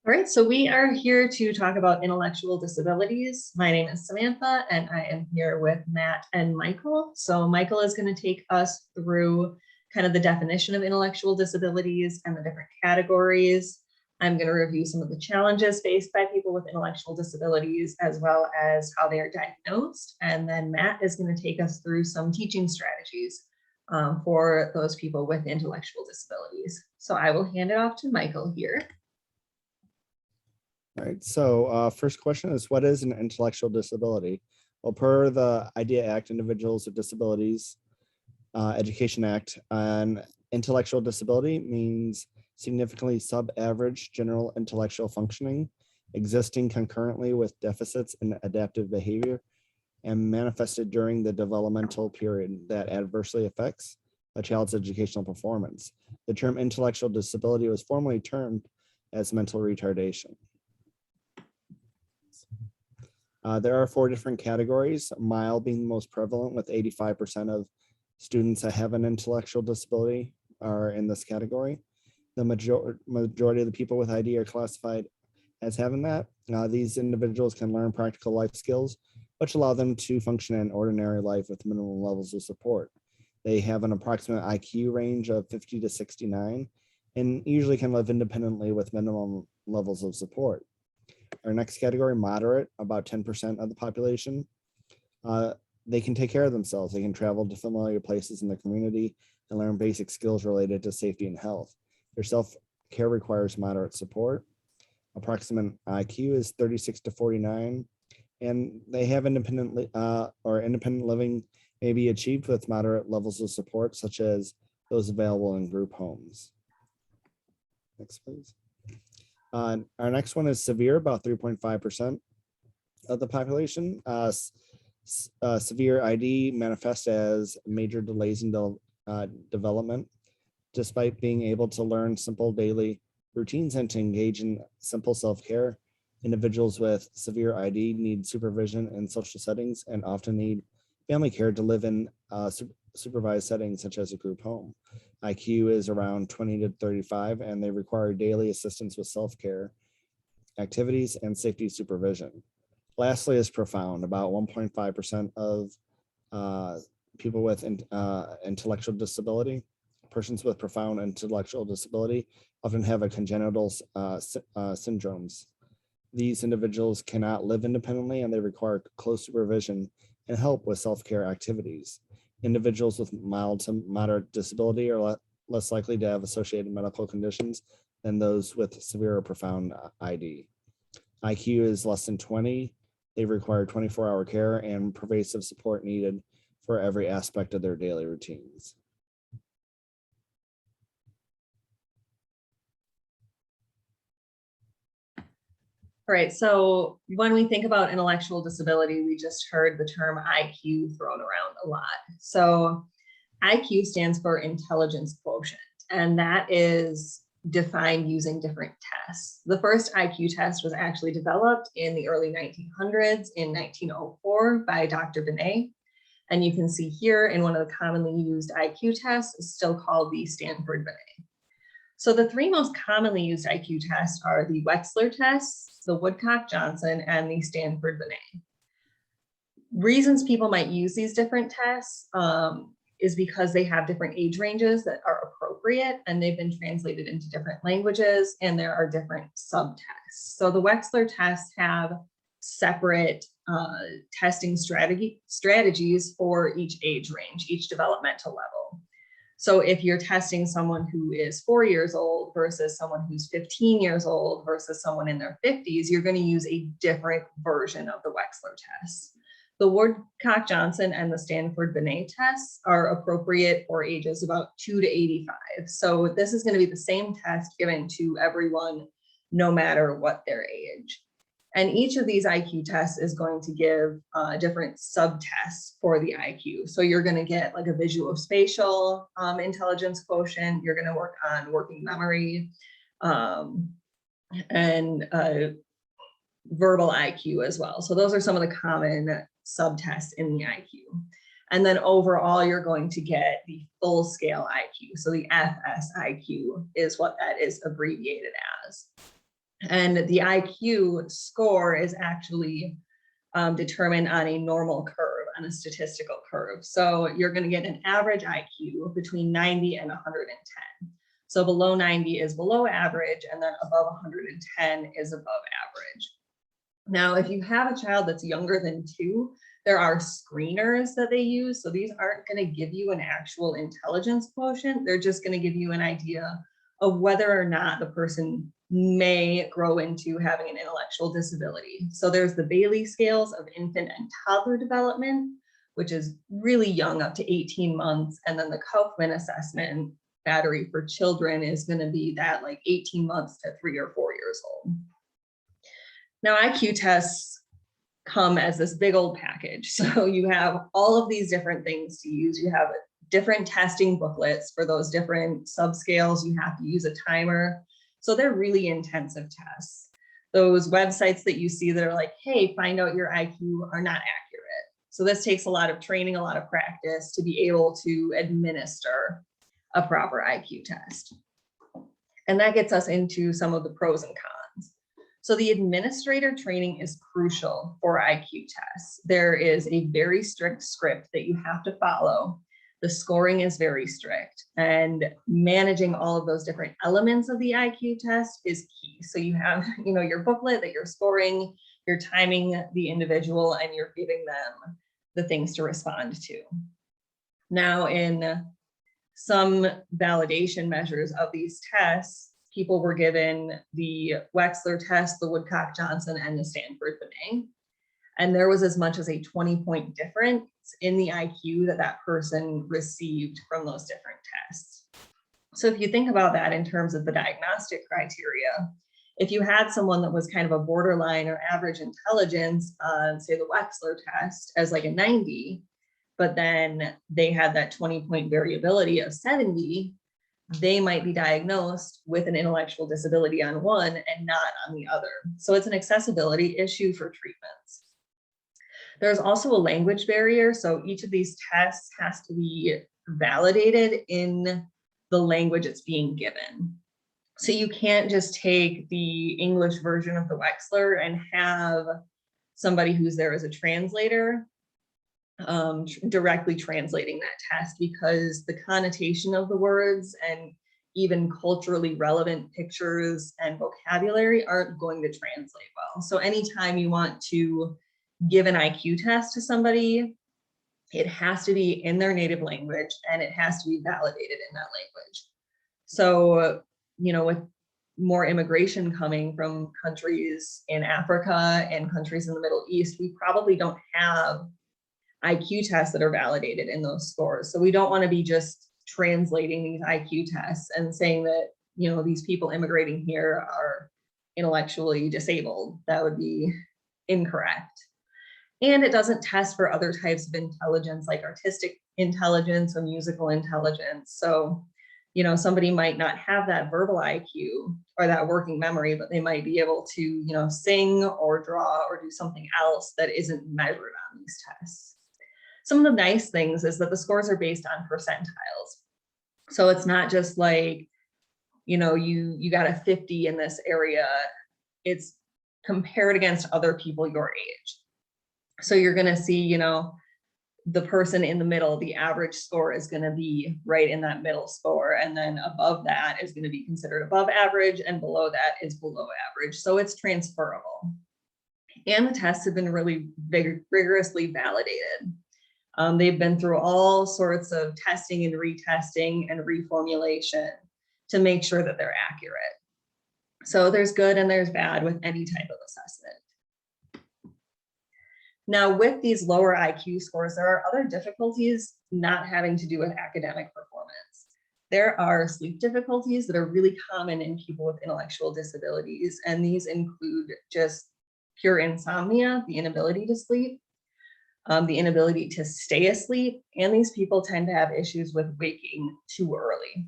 All right, so we are here to talk about intellectual disabilities. My name is Samantha, and I am here with Matt and Michael. So Michael is going to take us through kind of the definition of intellectual disabilities and the different categories. I'm going to review some of the challenges faced by people with intellectual disabilities, as well as how they are diagnosed. And then Matt is going to take us through some teaching strategies for those people with intellectual disabilities. So I will hand it off to Michael here. All right, so first question is, what is an intellectual disability? Well, per the IDEA Act, Individuals with Disabilities Education Act, an intellectual disability means significantly sub-average general intellectual functioning, existing concurrently with deficits in adaptive behavior, and manifested during the developmental period that adversely affects a child's educational performance. The term intellectual disability was formerly termed as mental retardation. There are 4 different categories, mild being the most prevalent, with 85% of students that have an intellectual disability are in this category. The majority of the people with ID are classified as having that. These individuals can learn practical life skills, which allow them to function in ordinary life with minimum levels of support. They have an approximate IQ range of 50 to 69, and usually can live independently with minimum levels of support. Our next category, moderate, about 10% of the population. They can take care of themselves. They can travel to familiar places in the community and learn basic skills related to safety and health. Their self-care requires moderate support. Approximate IQ is 36 to 49, and they have independent living may be achieved with moderate levels of support, such as those available in group homes. Next, please. Our next one is severe, about 3.5% of the population. Severe ID manifests as major delays in development. Despite being able to learn simple daily routines and to engage in simple self-care, individuals with severe ID need supervision in social settings and often need family care to live in supervised settings such as a group home. IQ is around 20 to 35, and they require daily assistance with self-care activities and safety supervision. Lastly is profound. About 1.5% of people with intellectual disability, persons with profound intellectual disability, often have a congenital syndromes. These individuals cannot live independently, and they require close supervision and help with self-care activities. Individuals with mild to moderate disability are less likely to have associated medical conditions than those with severe or profound ID. IQ is less than 20. They require 24-hour care and pervasive support needed for every aspect of their daily routines. All right, so when we think about intellectual disability, we just heard the term IQ thrown around a lot. So IQ stands for intelligence quotient, and that is defined using different tests. The first IQ test was actually developed in the early 1900s in 1904 by Dr. Binet. And you can see here in one of the commonly used IQ tests is still called the Stanford-Binet. So the 3 most commonly used IQ tests are the Wechsler tests, the Woodcock-Johnson, and the Stanford-Binet. Reasons people might use these different tests is because they have different age ranges that are appropriate, and they've been translated into different languages, and there are different subtests. So the Wechsler tests have separate testing strategies for each age range, each developmental level. So if you're testing someone who is 4 years old versus someone who's 15 years old versus someone in their 50s, you're going to use a different version of the Wechsler tests. The Woodcock-Johnson and the Stanford-Binet tests are appropriate for ages about 2 to 85. So this is going to be the same test given to everyone, no matter what their age. And each of these IQ tests is going to give different subtests for the IQ. So you're going to get like a visuospatial intelligence quotient. You're going to work on working memory and verbal IQ as well. So those are some of the common subtests in the IQ. And then overall, you're going to get the full scale IQ. So the FSIQ is what that is abbreviated as. And the IQ score is actually determined on a normal curve, on a statistical curve. So you're going to get an average IQ between 90 and 110. So below 90 is below average, and then above 110 is above average. Now, if you have a child that's younger than 2, there are screeners that they use. So these aren't going to give you an actual intelligence quotient. They're just going to give you an idea of whether or not the person may grow into having an intellectual disability. So there's the Bailey scales of infant and toddler development, which is really young, up to 18 months. And then the Kaufman assessment battery for children is going to be that like 18 months to 3 or 4 years old. Now, IQ tests come as this big old package. So you have all of these different things to use. You have different testing booklets for those different subscales. You have to use a timer. So they're really intensive tests. Those websites that you see that are like, hey, find out your IQ, are not accurate. So this takes a lot of training, a lot of practice to be able to administer a proper IQ test. And that gets us into some of the pros and cons. So the administrator training is crucial for IQ tests. There is a very strict script that you have to follow. The scoring is very strict, and managing all of those different elements of the IQ test is key. So you have, your booklet that you're scoring, you're timing the individual, and you're giving them the things to respond to. Now, in some validation measures of these tests, people were given the Wechsler test, the Woodcock-Johnson, and the Stanford-Binet. And there was as much as a 20-point difference in the IQ that person received from those different tests. So if you think about that in terms of the diagnostic criteria, if you had someone that was kind of a borderline or average intelligence on, say, the Wechsler test as like a 90, but then they had that 20-point variability of 70, they might be diagnosed with an intellectual disability on one and not on the other. So it's an accessibility issue for treatments. There's also a language barrier. So each of these tests has to be validated in the language it's being given. So you can't just take the English version of the Wechsler and have somebody who's there as a translator directly translating that test, because the connotation of the words and even culturally relevant pictures and vocabulary aren't going to translate well. So anytime you want to give an IQ test to somebody, it has to be in their native language and it has to be validated in that language. So, with more immigration coming from countries in Africa and countries in the Middle East, we probably don't have IQ tests that are validated in those scores. So we don't want to be just translating these IQ tests and saying that, these people immigrating here are intellectually disabled. That would be incorrect. And it doesn't test for other types of intelligence like artistic intelligence or musical intelligence. So, somebody might not have that verbal IQ or that working memory, but they might be able to, sing or draw or do something else that isn't measured on these tests. Some of the nice things is that the scores are based on percentiles. So it's not just like, you got a 50 in this area. It's compared against other people your age. So you're going to see, the person in the middle, the average score is going to be right in that middle score. And then above that is going to be considered above average, and below that is below average. So it's transferable. And the tests have been really rigorously validated. They've been through all sorts of testing and retesting and reformulation to make sure that they're accurate. So there's good and there's bad with any type of assessment. Now, with these lower IQ scores, there are other difficulties not having to do with academic performance. There are sleep difficulties that are really common in people with intellectual disabilities, and these include just pure insomnia, the inability to sleep, the inability to stay asleep, and these people tend to have issues with waking too early.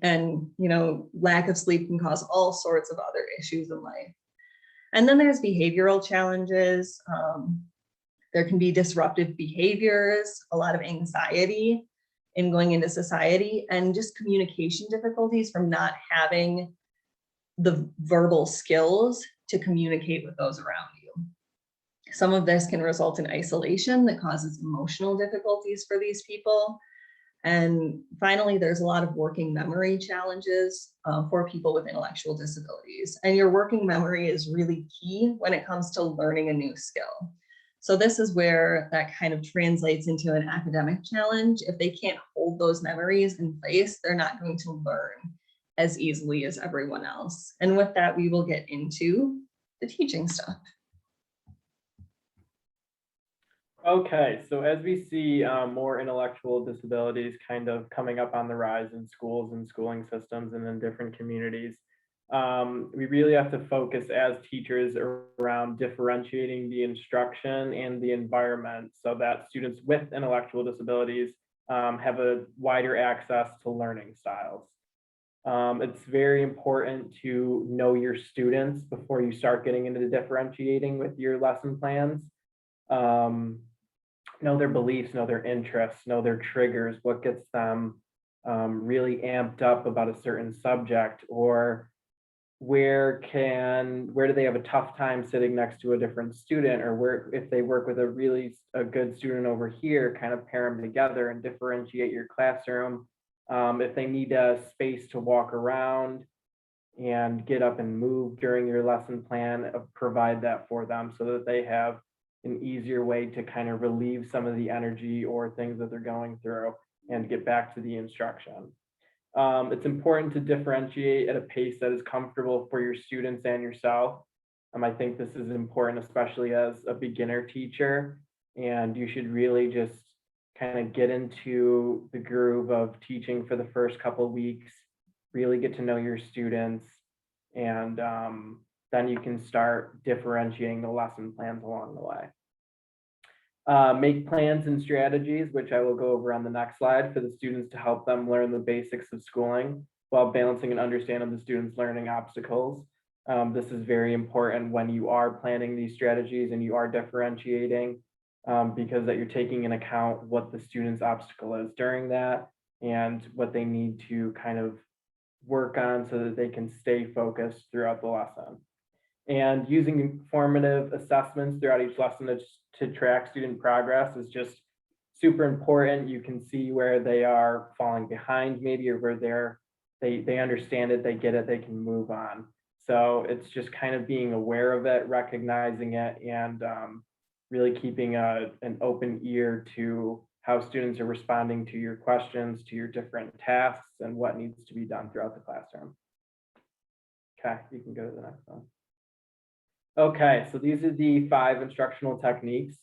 And, lack of sleep can cause all sorts of other issues in life. And then there's behavioral challenges. There can be disruptive behaviors, a lot of anxiety in going into society, and just communication difficulties from not having the verbal skills to communicate with those around you. Some of this can result in isolation that causes emotional difficulties for these people. And finally, there's a lot of working memory challenges for people with intellectual disabilities. And your working memory is really key when it comes to learning a new skill. So this is where that kind of translates into an academic challenge. If they can't hold those memories in place, they're not going to learn as easily as everyone else. And with that, we will get into the teaching stuff. Okay, so as we see more intellectual disabilities kind of coming up on the rise in schools and schooling systems and in different communities, we really have to focus as teachers around differentiating the instruction and the environment so that students with intellectual disabilities have a wider access to learning styles. It's very important to know your students before you start getting into the differentiating with your lesson plans. Know their beliefs, know their interests, know their triggers, what gets them really amped up about a certain subject, or where do they have a tough time sitting next to a different student, or where if they work with a good student over here, kind of pair them together and differentiate your classroom. If they need a space to walk around and get up and move during your lesson plan, provide that for them so that they have an easier way to kind of relieve some of the energy or things that they're going through and get back to the instruction. It's important to differentiate at a pace that is comfortable for your students and yourself. I think this is important, especially as a beginner teacher, and you should really just kind of get into the groove of teaching for the first couple of weeks, really get to know your students, and then you can start differentiating the lesson plans along the way. Make plans and strategies, which I will go over on the next slide, for the students to help them learn the basics of schooling while balancing and understanding the students' learning obstacles. This is very important when you are planning these strategies and you are differentiating, because that you're taking into account what the student's obstacle is during that and what they need to kind of work on so that they can stay focused throughout the lesson. And using formative assessments throughout each lesson to track student progress is just super important. You can see where they are falling behind maybe, or where they understand it, they get it, they can move on. So it's just kind of being aware of it, recognizing it, and really keeping an open ear to how students are responding to your questions, to your different tasks, and what needs to be done throughout the classroom. Okay, you can go to the next one. Okay, so these are the 5 instructional techniques.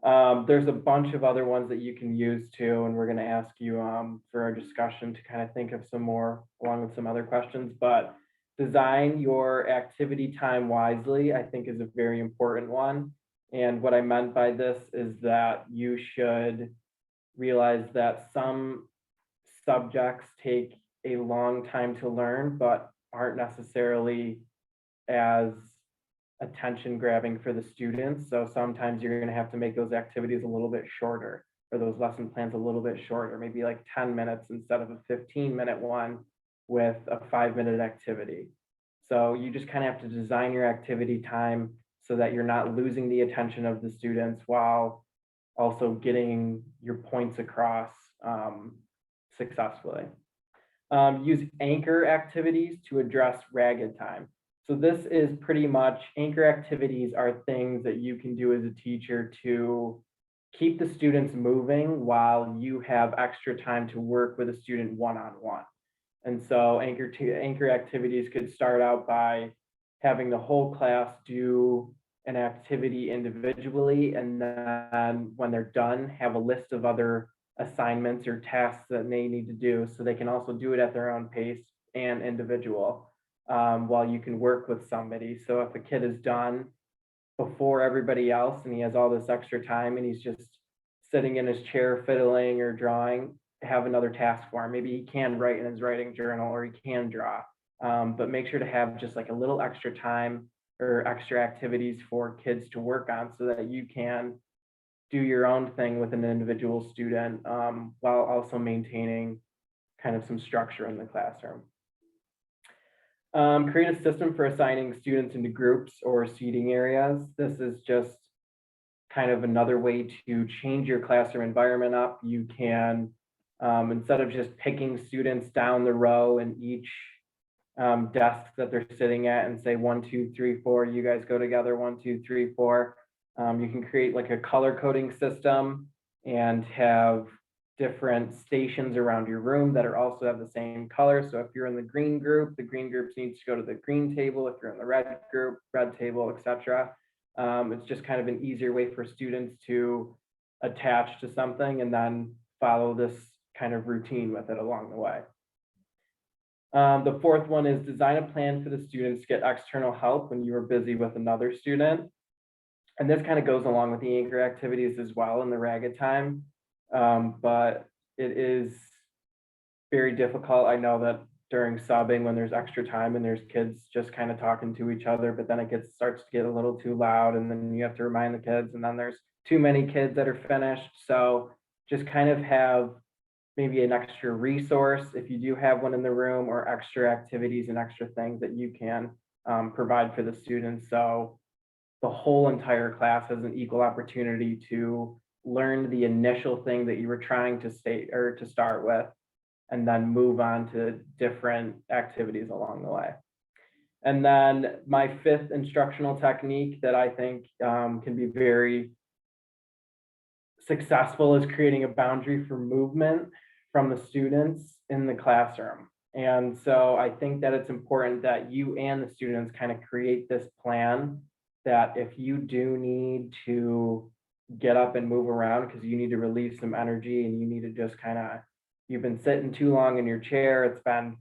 There's a bunch of other ones that you can use too, and we're going to ask you for our discussion to kind of think of some more along with some other questions. But design your activity time wisely, I think, is a very important one. And what I meant by this is that you should realize that some subjects take a long time to learn, but aren't necessarily as attention grabbing for the students. So sometimes you're going to have to make those activities a little bit shorter, or those lesson plans a little bit shorter, maybe like 10 minutes instead of a 15-minute one with a 5-minute activity. So you just kind of have to design your activity time so that you're not losing the attention of the students while also getting your points across successfully. Use anchor activities to address ragged time. So this is pretty much, anchor activities are things that you can do as a teacher to keep the students moving while you have extra time to work with a student one-on-one. And so anchor activities could start out by having the whole class do an activity individually, and then when they're done, have a list of other assignments or tasks that they need to do, so they can also do it at their own pace and individual. While you can work with somebody. So if a kid is done before everybody else and he has all this extra time and he's just sitting in his chair fiddling or drawing, have another task for him. Maybe he can write in his writing journal, or he can draw, but make sure to have just like a little extra time or extra activities for kids to work on so that you can do your own thing with an individual student, while also maintaining kind of some structure in the classroom. Create a system for assigning students into groups or seating areas. This is just kind of another way to change your classroom environment up. You can, instead of just picking students down the row in each desk that they're sitting at and say 1, 2, 3, 4, you guys go together, 1, 2, 3, 4. You can create like a color coding system and have different stations around your room that are also have the same color. So if you're in the green group needs to go to the green table. If you're in the red group, red table, etc. It's just kind of an easier way for students to attach to something and then follow this kind of routine with it along the way. The fourth one is design a plan for the students to get external help when you are busy with another student. And this kind of goes along with the anchor activities as well in the ragged time. But it is very difficult. I know that during subbing when there's extra time and there's kids just kind of talking to each other, but then it starts to get a little too loud and then you have to remind the kids and then there's too many kids that are finished. So just kind of have maybe an extra resource if you do have one in the room, or extra activities and extra things that you can provide for the students. So the whole entire class has an equal opportunity to learn the initial thing that you were trying to state or to start with, and then move on to different activities along the way. And then my fifth instructional technique that I think can be very successful is creating a boundary for movement from the students in the classroom. And so I think that it's important that you and the students kind of create this plan that if you do need to get up and move around because you need to relieve some energy and you need to just kind of, you've been sitting too long in your chair, it's been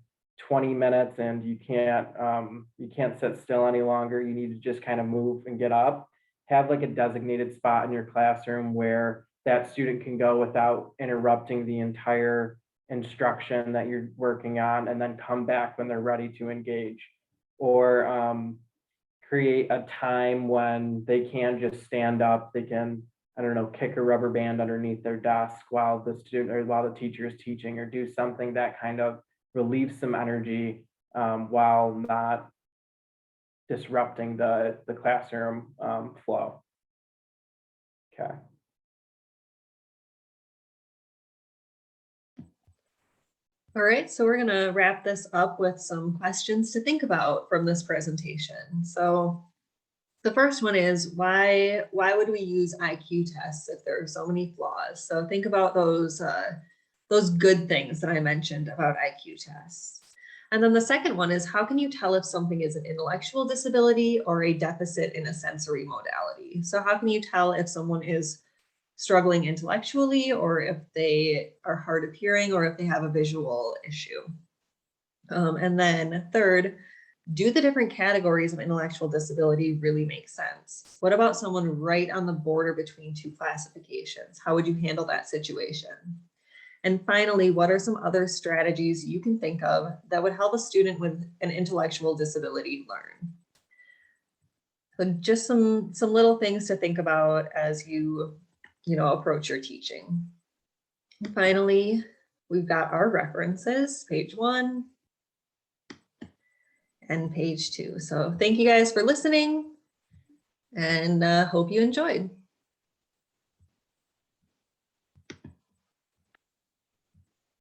20 minutes and you can't sit still any longer, you need to just kind of move and get up. Have like a designated spot in your classroom where that student can go without interrupting the entire instruction that you're working on, and then come back when they're ready to engage. Or create a time when they can just stand up, they can, I don't know, kick a rubber band underneath their desk while the student or while the teacher is teaching, or do something that kind of relieves some energy while not disrupting the classroom flow. Okay. All right, so we're gonna wrap this up with some questions to think about from this presentation. So the first one is why would we use IQ tests if there are so many flaws? So think about those good things that I mentioned about IQ tests. And then the second one is, how can you tell if something is an intellectual disability or a deficit in a sensory modality? So how can you tell if someone is struggling intellectually, or if they are hard of hearing, or if they have a visual issue? And then third, do the different categories of intellectual disability really make sense? What about someone right on the border between two classifications? How would you handle that situation? And finally, what are some other strategies you can think of that would help a student with an intellectual disability learn? So just some little things to think about as you approach your teaching. And finally, we've got our references, page 1 and page 2. So thank you guys for listening, and hope you enjoyed.